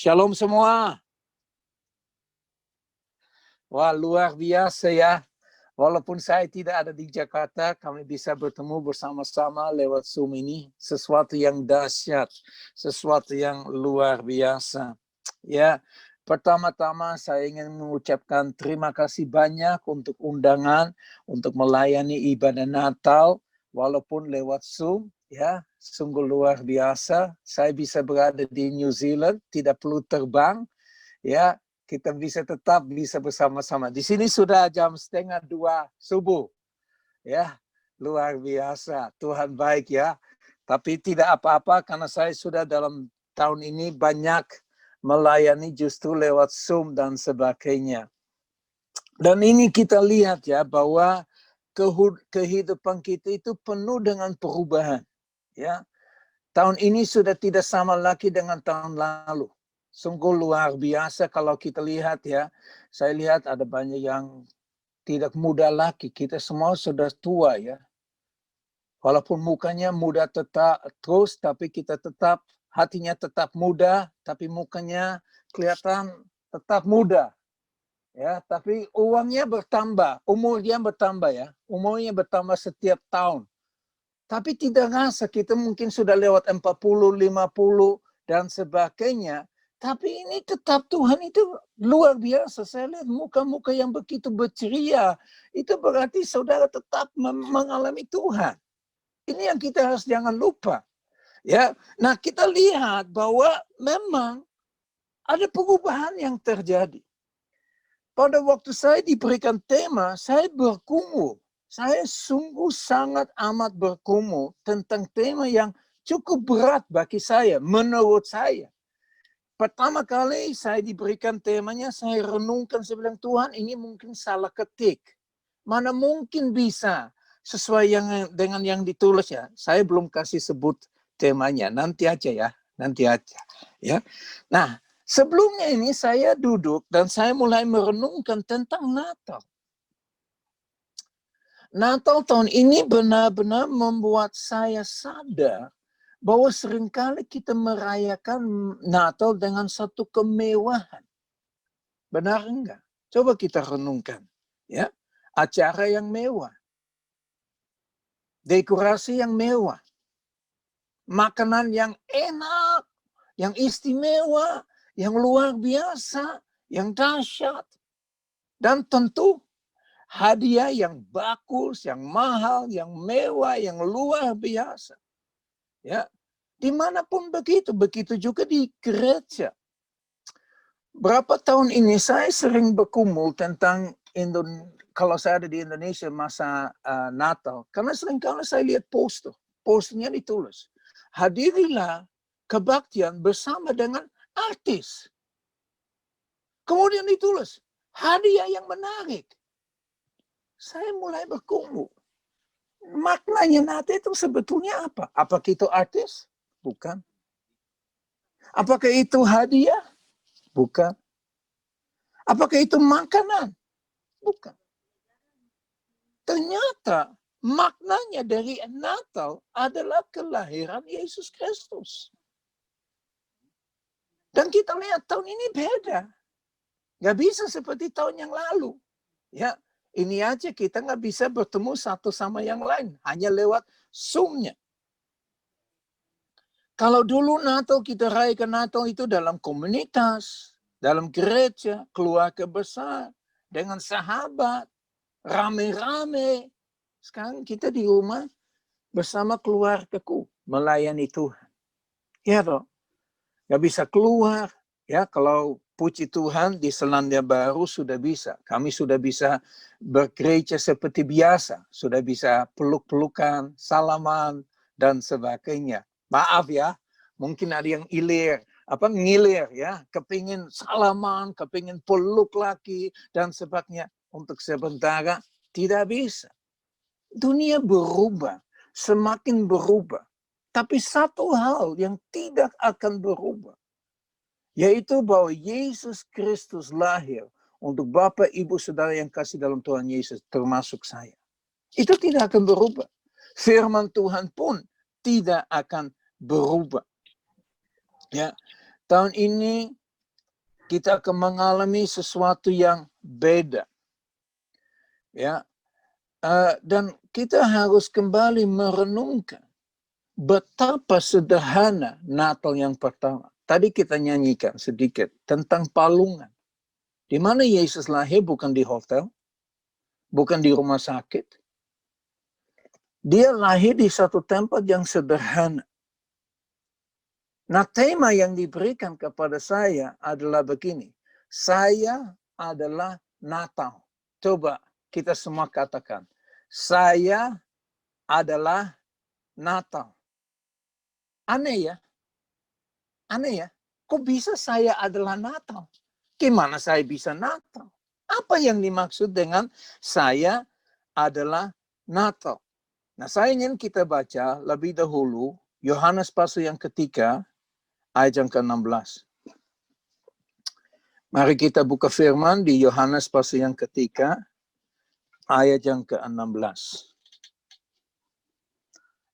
Shalom semua. Wah, luar biasa ya. Walaupun saya tidak ada di Jakarta, kami bisa bertemu bersama-sama lewat Zoom ini. Sesuatu yang dahsyat, sesuatu yang luar biasa. Ya, pertama-tama saya ingin mengucapkan terima kasih banyak untuk undangan, untuk melayani ibadah Natal, walaupun lewat Zoom. Ya, sungguh luar biasa. Saya bisa berada di New Zealand, tidak perlu terbang. Ya, kita tetap bisa bersama-sama. Di sini sudah jam 1:30 subuh. Ya, luar biasa. Tuhan baik ya. Tapi tidak apa-apa karena saya sudah dalam tahun ini banyak melayani justru lewat Zoom dan sebagainya. Dan ini kita lihat ya bahwa kehidupan kita itu penuh dengan perubahan. Ya, tahun ini sudah tidak sama lagi dengan tahun lalu. Sungguh luar biasa kalau kita lihat ya. Saya lihat ada banyak yang tidak muda lagi. Kita semua sudah tua ya. Walaupun mukanya muda tetap terus, tapi kita tetap, hatinya tetap muda, tapi mukanya kelihatan tetap muda. Ya, tapi uangnya bertambah, umurnya bertambah ya. Umurnya bertambah setiap tahun. Tapi tidak rasa kita mungkin sudah lewat 40, 50 dan sebagainya. Tapi ini tetap Tuhan itu luar biasa. Saya lihat muka-muka yang begitu berceria. Itu berarti saudara tetap mengalami Tuhan. Ini yang kita harus jangan lupa. Ya, nah kita lihat bahwa memang ada perubahan yang terjadi. Pada waktu saya diberikan tema, saya bergumul. Saya sungguh sangat amat bergumul tentang tema yang cukup berat bagi saya, menurut saya. Pertama kali saya diberikan temanya, saya renungkan, saya bilang, Tuhan ini mungkin salah ketik. Mana mungkin bisa sesuai dengan yang ditulis ya. Saya belum kasih sebut temanya, nanti aja ya, nanti aja. Ya. Nah, sebelumnya ini saya duduk dan saya mulai merenungkan tentang Natal. Natal tahun ini benar-benar membuat saya sadar bahwa seringkali kita merayakan Natal dengan satu kemewahan. Benar enggak? Coba kita renungkan. Ya, acara yang mewah. Dekorasi yang mewah. Makanan yang enak, yang istimewa, yang luar biasa, yang dahsyat. Dan tentu hadiah yang bagus, yang mahal, yang mewah, yang luar biasa. Ya, dimanapun begitu, begitu juga di gereja. Berapa tahun ini saya sering bergumul tentang kalau saya ada di Indonesia masa Natal, karena seringkali saya lihat posternya ditulis, hadirilah kebaktian bersama dengan artis. Kemudian ditulis, hadiah yang menarik. Saya mulai bergumul. Maknanya Natal itu sebetulnya apa? Apakah itu artis? Bukan. Apakah itu hadiah? Bukan. Apakah itu makanan? Bukan. Ternyata maknanya dari Natal adalah kelahiran Yesus Kristus. Dan kita lihat tahun ini beda. Gak bisa seperti tahun yang lalu. Ya, ini aja kita nggak bisa bertemu satu sama yang lain. Hanya lewat Zoom-nya. Kalau dulu Natal kita rayakan Natal itu dalam komunitas, dalam gereja, keluarga besar, dengan sahabat, rame-rame. Sekarang kita di rumah bersama keluargaku melayani Tuhan. Ya toh, nggak bisa keluar. Ya, kalau puji Tuhan di Selandia Baru sudah bisa. Kami sudah bisa bergereja seperti biasa. Sudah bisa peluk-pelukan, salaman, dan sebagainya. Maaf ya, mungkin ada yang ngiler ya, kepingin salaman, kepingin peluk lagi, dan sebagainya. Untuk sementara tidak bisa. Dunia berubah, semakin berubah. Tapi satu hal yang tidak akan berubah, yaitu bahwa Yesus Kristus lahir untuk Bapak, Ibu, Saudara yang kasih dalam Tuhan Yesus, termasuk saya. Itu tidak akan berubah. Firman Tuhan pun tidak akan berubah. Ya, tahun ini kita akan mengalami sesuatu yang beda. Ya, dan kita harus kembali merenungkan betapa sederhana Natal yang pertama. Tadi kita nyanyikan sedikit tentang palungan. Di mana Yesus lahir bukan di hotel, bukan di rumah sakit. Dia lahir di satu tempat yang sederhana. Nah, tema yang diberikan kepada saya adalah begini. Saya adalah Natal. Coba kita semua katakan. Saya adalah Natal. Aneh ya? Aneh ya? Kok bisa saya adalah Natal? Gimana saya bisa Natal? Apa yang dimaksud dengan saya adalah Natal? Nah, saya ingin kita baca lebih dahulu Yohanes pasal yang ketiga, ayat yang ke-16. Mari kita buka firman di Yohanes pasal yang ketiga, ayat yang ke-16.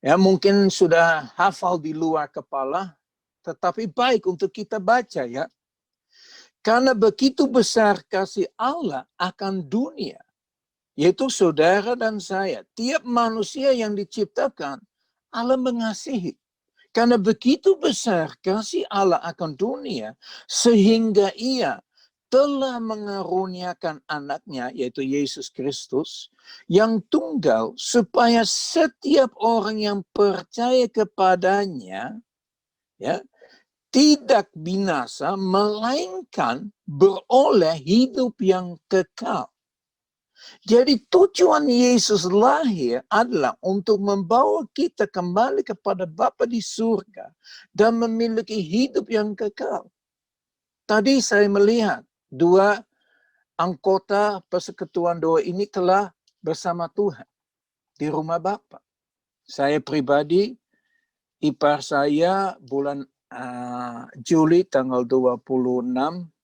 Ya, mungkin sudah hafal di luar kepala, tetapi baik untuk kita baca ya. Karena begitu besar kasih Allah akan dunia, yaitu saudara dan saya, tiap manusia yang diciptakan, Allah mengasihi. Karena begitu besar kasih Allah akan dunia, sehingga ia telah mengaruniakan anaknya, yaitu Yesus Kristus, yang tunggal, supaya setiap orang yang percaya kepadanya, ya, tidak binasa, melainkan beroleh hidup yang kekal. Jadi tujuan Yesus lahir adalah untuk membawa kita kembali kepada Bapa di surga dan memiliki hidup yang kekal. Tadi saya melihat dua anggota persekutuan doa ini telah bersama Tuhan di rumah Bapa. Saya pribadi, ipar saya bulan Juli tanggal 26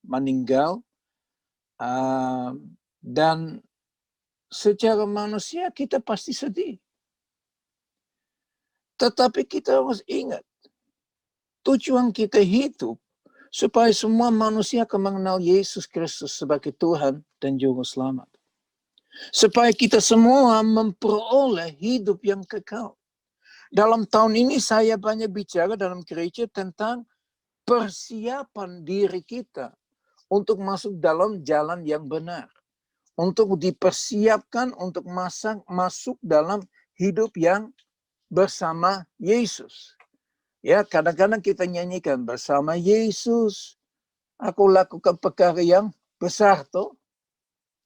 meninggal, dan secara manusia kita pasti sedih. Tetapi kita harus ingat, tujuan kita hidup supaya semua manusia akan mengenal Yesus Kristus sebagai Tuhan dan Juru Selamat. Supaya kita semua memperoleh hidup yang kekal. Dalam tahun ini saya banyak bicara dalam gereja tentang persiapan diri kita untuk masuk dalam jalan yang benar. Untuk dipersiapkan untuk masuk dalam hidup yang bersama Yesus. Ya, kadang-kadang kita nyanyikan bersama Yesus, aku lakukan perkara yang besar tuh,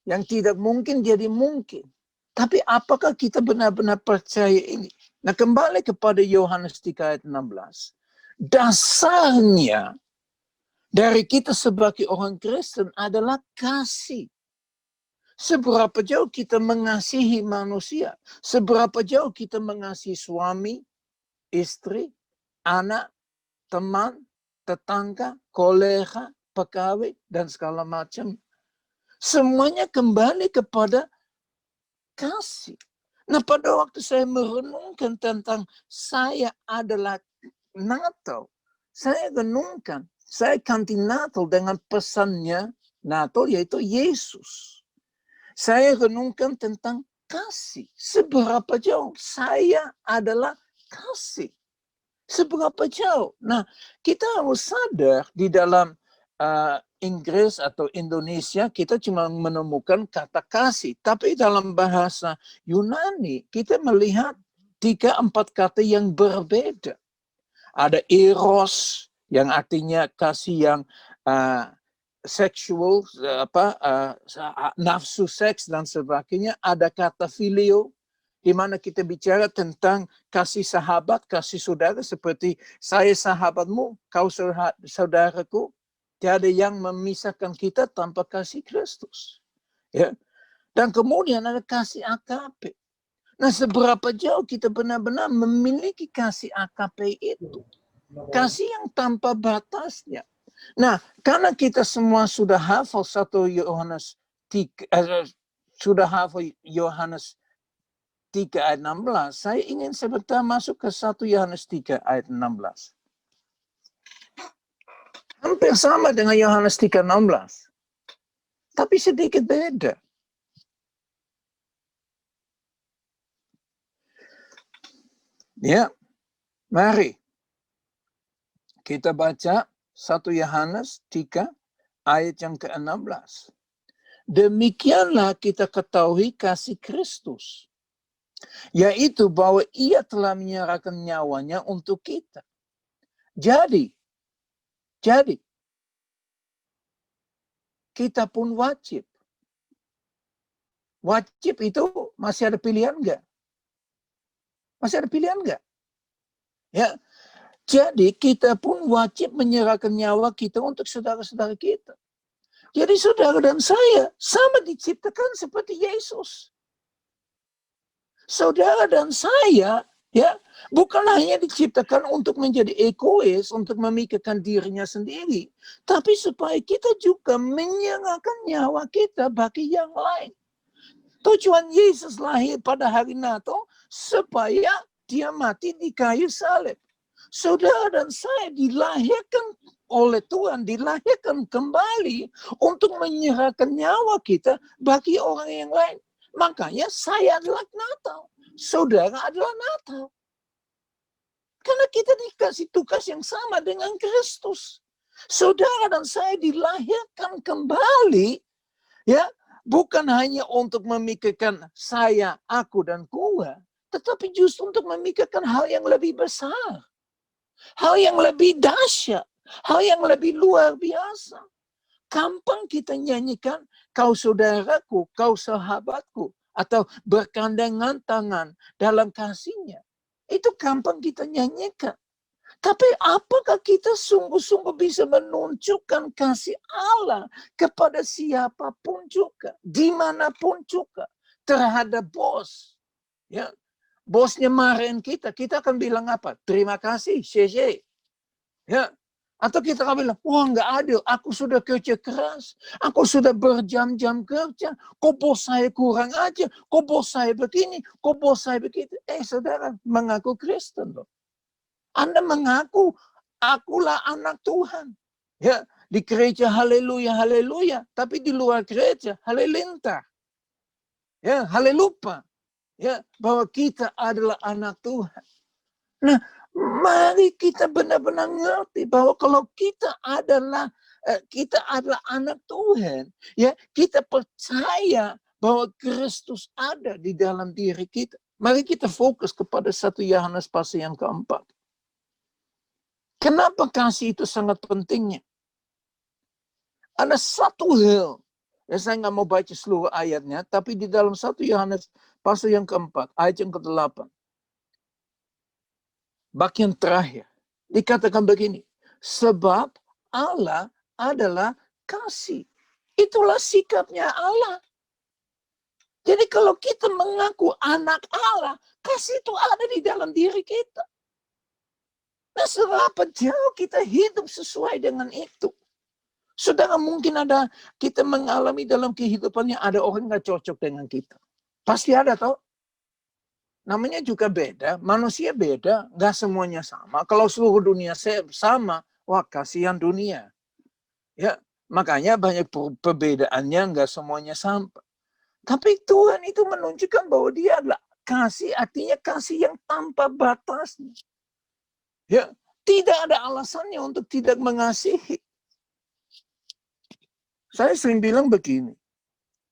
yang tidak mungkin jadi mungkin. Tapi apakah kita benar-benar percaya ini? Nah, kembali kepada Yohanes 3 ayat 16. Dasarnya dari kita sebagai orang Kristen adalah kasih. Seberapa jauh kita mengasihi manusia, seberapa jauh kita mengasihi suami, istri, anak, teman, tetangga, kolega, pegawai, dan segala macam. Semuanya kembali kepada kasih. Nah, pada waktu saya merenungkan tentang saya adalah Natal, saya renungkan, saya ganti Natal dengan pesannya Natal, yaitu Yesus. Saya renungkan tentang kasih. Seberapa jauh saya adalah kasih. Seberapa jauh. Nah, kita harus sadar di dalam Inggris atau Indonesia kita cuma menemukan kata kasih. Tapi dalam bahasa Yunani kita melihat 3-4 kata yang berbeda. Ada eros yang artinya kasih yang seksual, nafsu seks dan sebagainya. Ada kata filio, di mana kita bicara tentang kasih sahabat, kasih saudara, seperti saya sahabatmu, kau saudaraku. Tiada yang memisahkan kita tanpa kasih Kristus. Ya. Dan kemudian ada kasih agape. Nah, seberapa jauh kita benar-benar memiliki kasih agape itu? Kasih yang tanpa batasnya. Nah, karena kita semua sudah hafal 1 Yohanes 3, sudah hafal Yohanes 3 ayat 16, saya ingin sebentar masuk ke 1 Yohanes 3 ayat 16. Hampir sama dengan Yohanes 3:16. Tapi sedikit beda. Ya, mari kita baca 1 Yohanes 3 ayat yang ke-16. Demikianlah kita ketahui kasih Kristus, yaitu bahwa ia telah menyerahkan nyawanya untuk kita. Jadi, kita pun wajib. Wajib itu masih ada pilihan enggak? Masih ada pilihan enggak? Ya, jadi kita pun wajib menyerahkan nyawa kita untuk saudara-saudara kita. Jadi saudara dan saya sama diciptakan seperti Yesus. Saudara dan saya ya bukan hanya diciptakan untuk menjadi egois, untuk memikirkan dirinya sendiri, tapi supaya kita juga menyerahkan nyawa kita bagi yang lain. Tujuan Yesus lahir pada hari Natal supaya dia mati di kayu salib. Saudara dan saya dilahirkan oleh Tuhan, dilahirkan kembali untuk menyerahkan nyawa kita bagi orang yang lain. Makanya saya adalah Natal, saudara adalah Natal. Karena kita dikasih tugas yang sama dengan Kristus. Saudara dan saya dilahirkan kembali, ya, bukan hanya untuk memikirkan saya, aku, dan gua, tetapi justru untuk memikirkan hal yang lebih besar. Hal yang lebih dahsyat. Hal yang lebih luar biasa. Gampang kita nyanyikan, kau saudaraku, kau sahabatku. Atau bergandengan tangan dalam kasihnya. Itu gampang kita nyanyikan. Tapi apakah kita sungguh-sungguh bisa menunjukkan kasih Allah kepada siapapun juga, dimanapun juga, terhadap bos? Ya, bosnya marahin kita akan bilang apa? Terima kasih, CC. Ya, atau kita akan bilang, wah nggak adil, aku sudah kerja keras, aku sudah berjam-jam kerja, kok bos saya kurang aja, kok bos saya begini, kok bos saya begitu. Saudara, mengaku Kristen loh. Anda mengaku, akulah anak Tuhan. Ya, di gereja haleluya, haleluya. Tapi di luar gereja, halilintar. Ya, halelupa. Ya, bahwa kita adalah anak Tuhan. Nah, mari kita benar-benar ngerti bahwa kalau kita adalah anak Tuhan, ya, kita percaya bahwa Kristus ada di dalam diri kita. Mari kita fokus kepada 1 Yohanes pasal yang keempat. Kenapa kasih itu sangat pentingnya? Ada satu hal, ya saya nggak mau baca seluruh ayatnya, tapi di dalam 1 Yohanes pasal yang keempat, ayat yang ke-8. Bagian terakhir, dikatakan begini, sebab Allah adalah kasih. Itulah sikapnya Allah. Jadi kalau kita mengaku anak Allah, kasih itu ada di dalam diri kita. Nah, seberapa jauh kita hidup sesuai dengan itu. Saudara, mungkin ada kita mengalami dalam kehidupannya ada orang nggak cocok dengan kita. Pasti ada tau. Namanya juga beda, manusia beda, nggak semuanya sama. Kalau seluruh dunia sama, wah kasihan dunia. Ya, makanya banyak perbedaannya, nggak semuanya sama. Tapi Tuhan itu menunjukkan bahwa dia adalah kasih, artinya kasih yang tanpa batasnya. Ya, tidak ada alasannya untuk tidak mengasihi. Saya sering bilang begini,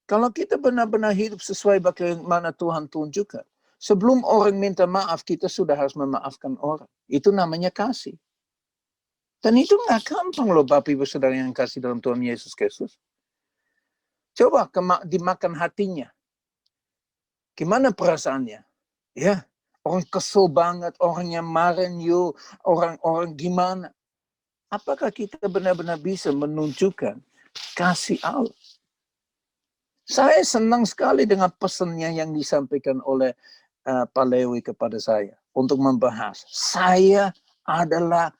kalau kita benar-benar hidup sesuai bagaimana Tuhan tunjukkan, sebelum orang minta maaf, kita sudah harus memaafkan orang. Itu namanya kasih. Dan itu nggak gampang loh, Bapak Ibu Saudara yang kasih dalam Tuhan Yesus Kristus. Coba dimakan hatinya. Gimana perasaannya? Ya, orang kesel banget, orang yang marah you, orang gimana. Apakah kita benar-benar bisa menunjukkan kasih Allah? Saya senang sekali dengan pesannya yang disampaikan oleh Pak Lewi kepada saya untuk membahas. Saya adalah